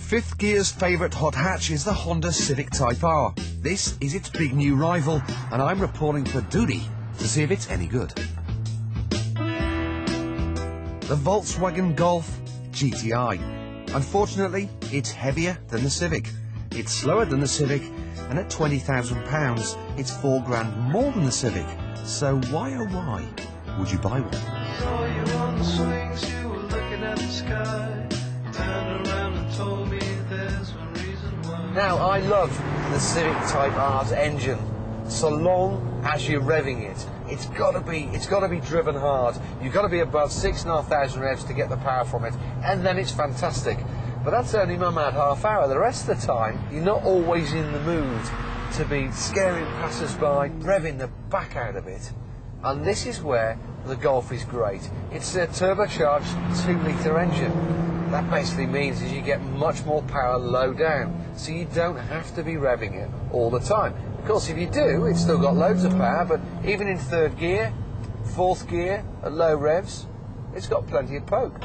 Fifth Gear's favourite hot hatch is the Honda Civic Type R. This is its big new rival, and I'm reporting for duty to see if it's any good. The Volkswagen Golf GTI. Unfortunately, it's heavier than the Civic. It's slower than the Civic, and at £20,000, it's £4 more than the Civic. So why oh why would you buy one? Saw you on the swings, you were looking at the sky. Turned around and told me there's one reason why. Now, I love the Civic Type R's engine, so long as you're revving it. It's got to be driven hard. You've got to be above 6,500 revs to get the power from it, and then it's fantastic. But that's only my mad half hour. The rest of the time, you're not always in the mood to be scaring passers-by, revving the back out of it. And this is where the Golf is great. It's a turbocharged 2-litre engine. That basically means is you get much more power low down, so you don't have to be revving it all the time. Of course, if you do, it's still got loads of power, but even in third gear, fourth gear, at low revs, it's got plenty of poke.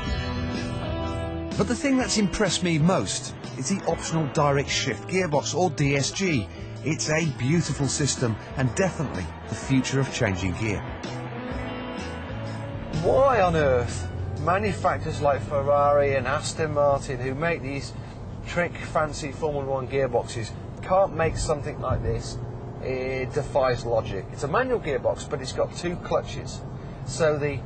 But the thing that's impressed me most is the optional direct shift gearbox, or DSG. It's a beautiful system and definitely the future of changing gear. Why on earth manufacturers like Ferrari and Aston Martin, who make these trick fancy Formula 1 gearboxes, can't make something like this? It defies logic. It's a manual gearbox, but it's got 2 clutches. So the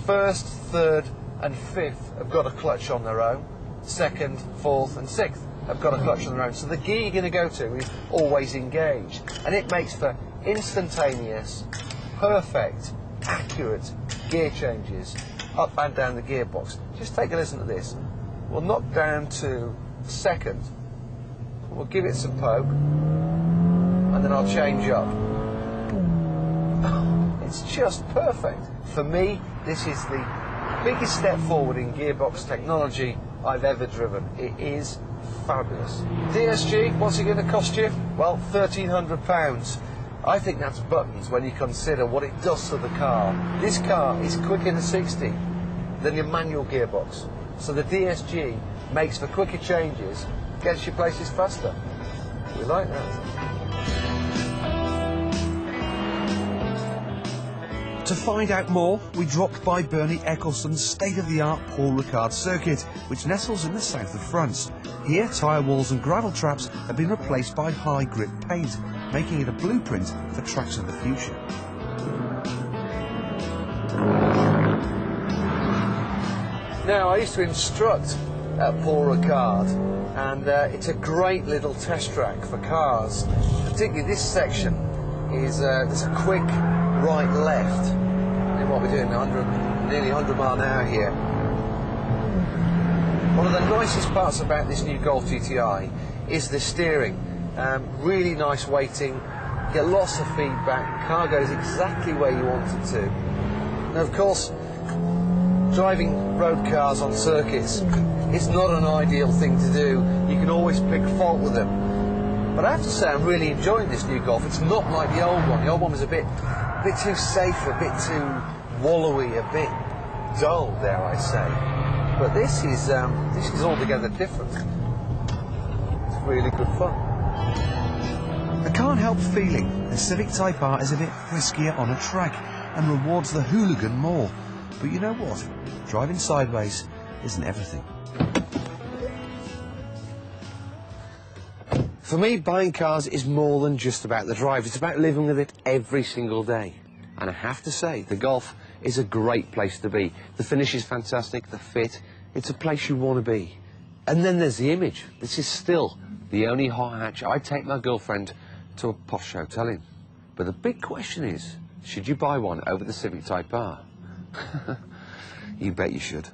first, third and fifth have got a clutch on their own. Second, fourth and sixth have got a clutch on their own. So the gear you're going to go to is always engaged. And it makes for instantaneous, perfect, accurate gear changes up and down the gearbox. Just take a listen to this. We'll knock down to second. We'll give it some poke, and then I'll change up. It's just perfect. For me, this is the biggest step forward in gearbox technology I've ever driven. It is fabulous. DSG, what's it going to cost you? Well, £1,300. I think that's buttons when you consider what it does to the car. This car is quicker to 60 than your manual gearbox. So the DSG makes for quicker changes, gets you places faster. We like that. To find out more, we dropped by Bernie Eccleston's state-of-the-art Paul Ricard circuit, which nestles in the south of France. Here, tyre walls and gravel traps have been replaced by high-grip paint, making it a blueprint for tracks of the future. Now, I used to instruct at Paul Ricard, and it's a great little test track for cars. Particularly this section is there's a quick right-left. And what we're doing, nearly 100 mile an hour here. One of the nicest parts about this new Golf GTI is the steering. Really nice weighting, you get lots of feedback, car goes exactly where you want it to. Now, of course, driving road cars on circuits is not an ideal thing to do. You can always pick fault with them. But I have to say, I'm really enjoying this new Golf. It's not like the old one. The old one was a bit too safe, a bit too wallowy, a bit dull, dare I say. But this is altogether different. It's really good fun. I can't help feeling the Civic Type R is a bit riskier on a track and rewards the hooligan more. But you know what? Driving sideways isn't everything. For me, buying cars is more than just about the drive. It's about living with it every single day. And I have to say, the Golf is a great place to be. The finish is fantastic, the fit, it's a place you want to be. And then there's the image. This is still the only hot hatch I'd take my girlfriend to a posh hotel in. But the big question is, should you buy one over the Civic Type R? You bet you should.